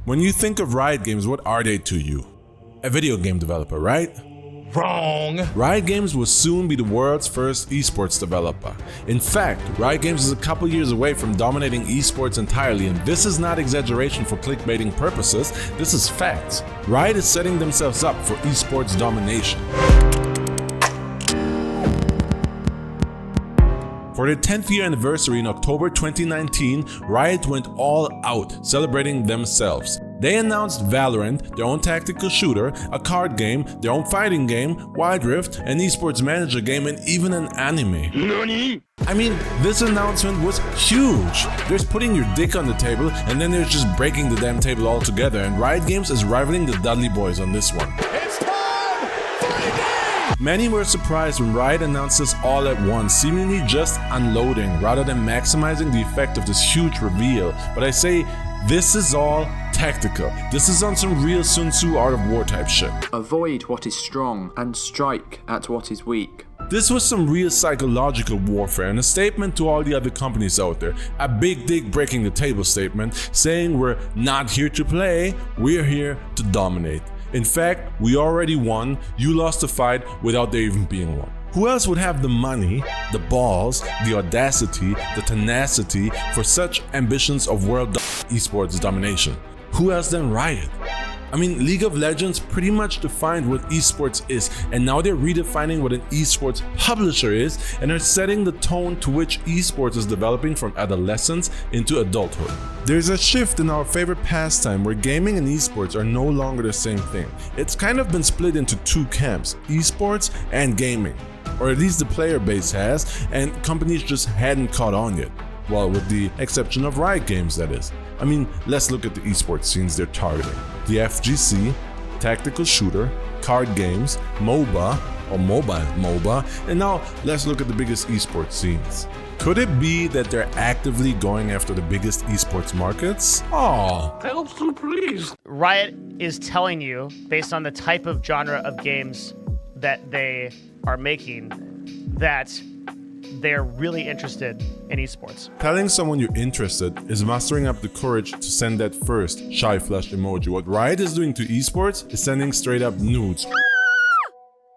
When you think of Riot Games, what are they to you? A video game developer, right? Wrong. Riot Games will soon be the world's first esports developer. In fact, Riot Games is a couple years away from dominating esports entirely, and this is not exaggeration for clickbaiting purposes, this is facts. Riot is setting themselves up for esports domination. For their 10th year anniversary in October 2019, Riot went all out, celebrating themselves. They announced Valorant, their own tactical shooter, a card game, their own fighting game, Wild Rift, an esports manager game, and even an anime. Nani? I mean, this announcement was huge. There's putting your dick on the table, and then there's just breaking the damn table altogether, and Riot Games is rivaling the Dudley Boys on this one. It's time for the game! Many were surprised when Riot announced this all at once, seemingly just unloading rather than maximizing the effect of this huge reveal. But I say, this is all tactical. This is on some real Sun Tzu Art of War type shit. Avoid what is strong and strike at what is weak. This was some real psychological warfare and a statement to all the other companies out there. A big dick breaking the table statement saying we're not here to play, we're here to dominate. In fact, we already won, you lost the fight without there even being one. Who else would have the money, the balls, the audacity, the tenacity for such ambitions of world esports domination? Who else than Riot? I mean, League of Legends pretty much defined what esports is, and now they're redefining what an esports publisher is and are setting the tone to which esports is developing from adolescence into adulthood. There's a shift in our favorite pastime where gaming and esports are no longer the same thing. It's kind of been split into two camps, esports and gaming. Or at least the player base has, and companies just hadn't caught on yet. Well, with the exception of Riot Games, that is. I mean, let's look at the esports scenes they're targeting. The FGC, tactical shooter, card games, MOBA, or mobile MOBA, and now let's look at the biggest esports scenes. Could it be that they're actively going after the biggest esports markets? Oh, Help, please. Riot is telling you, based on the type of genre of games that they are making, that they're really interested in esports. Telling someone you're interested is mustering up the courage to send that first shy flush emoji. What Riot is doing to esports is sending straight up nudes.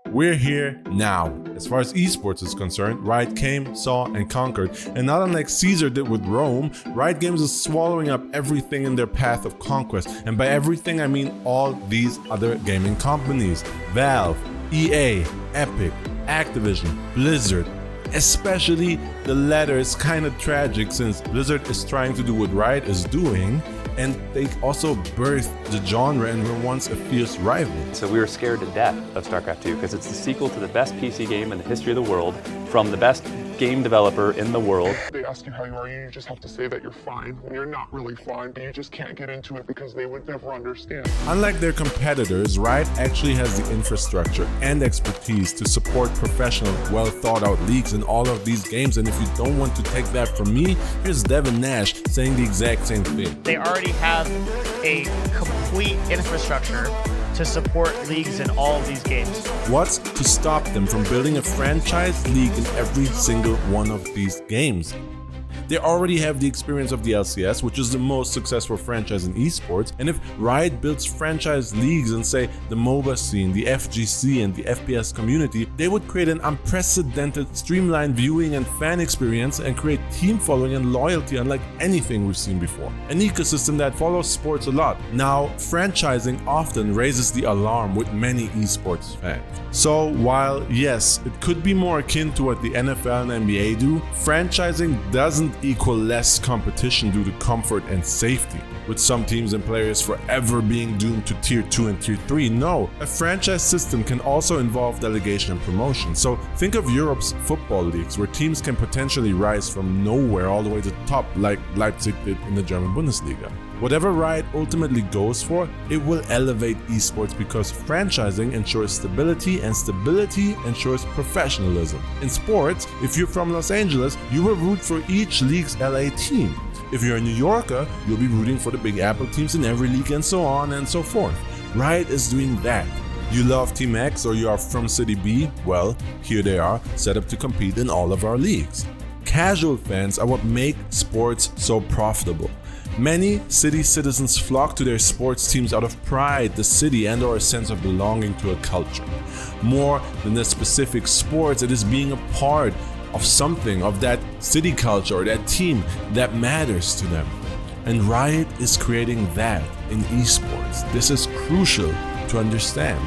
We're here now. As far as esports is concerned, Riot came, saw, and conquered. And not unlike Caesar did with Rome, Riot Games is swallowing up everything in their path of conquest. And by everything, I mean all these other gaming companies. Valve, EA, Epic, Activision, Blizzard. Especially the latter is kind of tragic since Blizzard is trying to do what Riot is doing, and they also birthed the genre and were once a fierce rival. So we were scared to death of StarCraft 2 because it's the sequel to the best PC game in the history of the world from the best game developer in the world. They ask you how you are, you just have to say that you're fine when you're not really fine, but you just can't get into it because they would never understand. Unlike their competitors, Riot actually has the infrastructure and expertise to support professional, well thought out leagues in all of these games, and if you don't want to take that from me, here's Devin Nash saying the exact same thing. They already have a complete infrastructure to support leagues in all of these games. What's to stop them from building a franchise league in every single one of these games? They already have the experience of the LCS, which is the most successful franchise in esports, and if Riot builds franchise leagues in, say, the MOBA scene, the FGC, and the FPS community, they would create an unprecedented streamlined viewing and fan experience and create team following and loyalty unlike anything we've seen before. An ecosystem that follows sports a lot. Now, franchising often raises the alarm with many esports fans. So while, yes, it could be more akin to what the NFL and NBA do, franchising doesn't equal less competition due to comfort and safety, with some teams and players forever being doomed to Tier 2 and Tier 3. No, a franchise system can also involve delegation and promotion. So think of Europe's football leagues, where teams can potentially rise from nowhere all the way to the top, like Leipzig did in the German Bundesliga. Whatever Riot ultimately goes for, it will elevate esports because franchising ensures stability and stability ensures professionalism. In sports, if you're from Los Angeles, you will root for each league's LA team. If you're a New Yorker, you'll be rooting for the Big Apple teams in every league and so on and so forth. Riot is doing that. You love Team X or you are from City B? Well, here they are, set up to compete in all of our leagues. Casual fans are what make sports so profitable. Many city citizens flock to their sports teams out of pride, the city, and/or a sense of belonging to a culture. More than the specific sports, it is being a part of something, of that city culture or that team that matters to them. And Riot is creating that in esports. This is crucial to understand.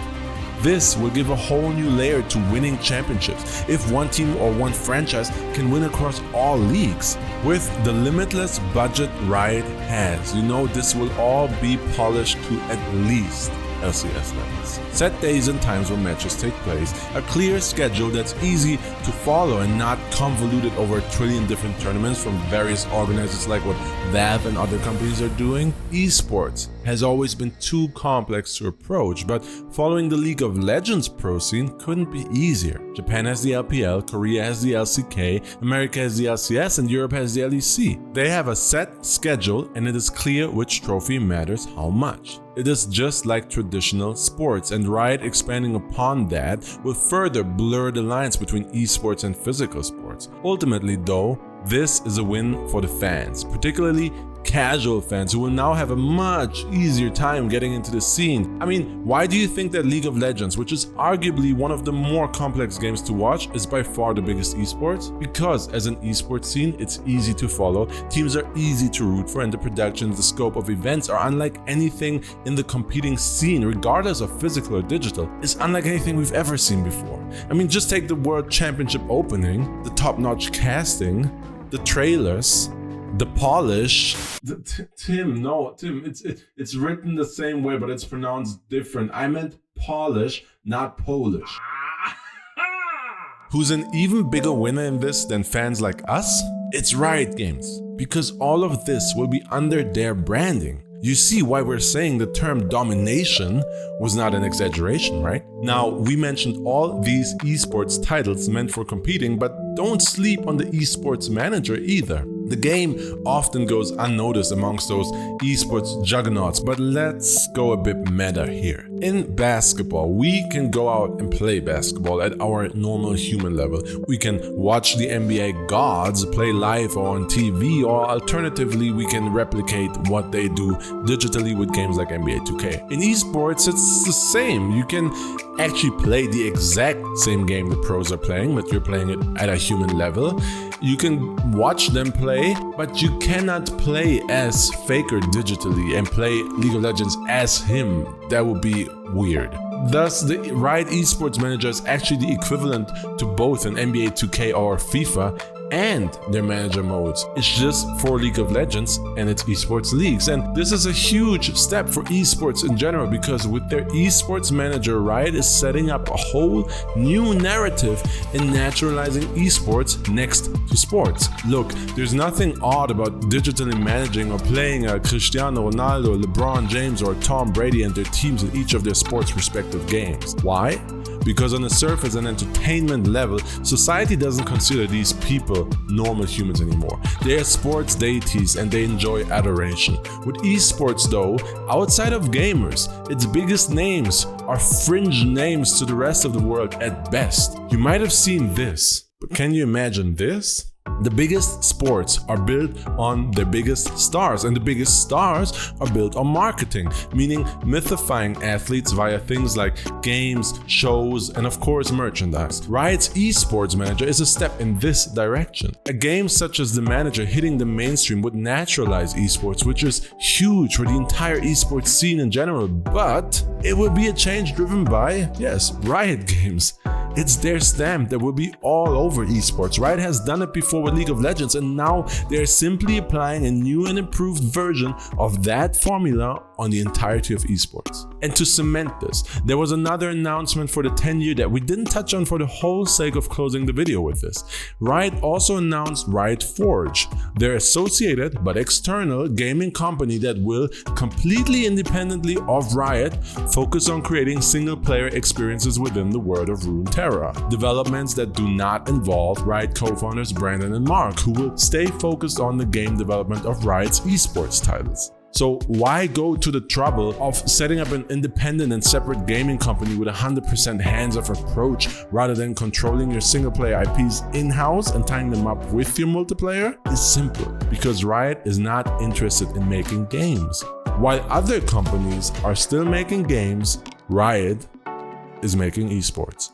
This will give a whole new layer to winning championships if one team or one franchise can win across all leagues. With the limitless budget Riot has, you know this will all be polished to at least LCS levels. Set days and times when matches take place, a clear schedule that's easy to follow and not convoluted over a trillion different tournaments from various organizers like what Valve and other companies are doing. Esports has always been too complex to approach, but following the League of Legends pro scene couldn't be easier. Japan has the LPL, Korea has the LCK, America has the LCS, and Europe has the LEC. They have a set schedule and it is clear which trophy matters how much. It is just like traditional sports, and Riot expanding upon that will further blur the lines between esports and physical sports. Ultimately though, this is a win for the fans, particularly casual fans who will now have a much easier time getting into the scene. I mean, why do you think that League of Legends, which is arguably one of the more complex games to watch, is by far the biggest esports? Because as an esports scene, it's easy to follow, teams are easy to root for, and the productions, the scope of events are unlike anything in the competing scene, regardless of physical or digital. It's unlike anything we've ever seen before. I mean, just take the World Championship opening, the top-notch casting, the trailers, the polish. Tim, it's written the same way, but it's pronounced different. I meant polish, not Polish. Who's an even bigger winner in this than fans like us? It's Riot Games, because all of this will be under their branding. You see why we're saying the term domination was not an exaggeration, right? Now, we mentioned all these esports titles meant for competing, but don't sleep on the esports manager either. The game often goes unnoticed amongst those esports juggernauts, but let's go a bit meta here. In basketball, we can go out and play basketball at our normal human level. We can watch the NBA gods play live or on TV, or alternatively, we can replicate what they do digitally with games like NBA 2K. In esports, it's the same. You can actually play the exact same game the pros are playing, but you're playing it at a human level. You can watch them play, but you cannot play as Faker digitally and play League of Legends as him. That would be weird. Thus, the Riot Esports Manager is actually the equivalent to both an NBA 2K or FIFA and their manager modes. It's just for League of Legends and its esports leagues. And this is a huge step for esports in general, because with their esports manager, Riot is setting up a whole new narrative in naturalizing esports next to sports. Look, there's nothing odd about digitally managing or playing a Cristiano Ronaldo, LeBron James, or Tom Brady and their teams in each of their sports respective games. Why? Because on the surface and entertainment level, society doesn't consider these people normal humans anymore. They are sports deities and they enjoy adoration. With esports though, outside of gamers, its biggest names are fringe names to the rest of the world at best. You might have seen this, but can you imagine this? The biggest sports are built on their biggest stars, and the biggest stars are built on marketing, meaning mythifying athletes via things like games, shows, and of course merchandise. Riot's esports manager is a step in this direction. A game such as the manager hitting the mainstream would naturalize esports, which is huge for the entire esports scene in general, but it would be a change driven by, yes, Riot Games. It's their stamp that will be all over esports. Riot has done it before with League of Legends, and now they're simply applying a new and improved version of that formula on the entirety of esports. And to cement this, there was another announcement for the 10-year that we didn't touch on for the whole sake of closing the video with this. Riot also announced Riot Forge, their associated but external gaming company that will, completely independently of Riot, focus on creating single-player experiences within the world of Runeterra. Developments that do not involve Riot co-founders Brandon and Mark, who will stay focused on the game development of Riot's esports titles. So why go to the trouble of setting up an independent and separate gaming company with a 100% hands-off approach rather than controlling your single-player IPs in-house and tying them up with your multiplayer? It's simple, because Riot is not interested in making games. While other companies are still making games, Riot is making esports.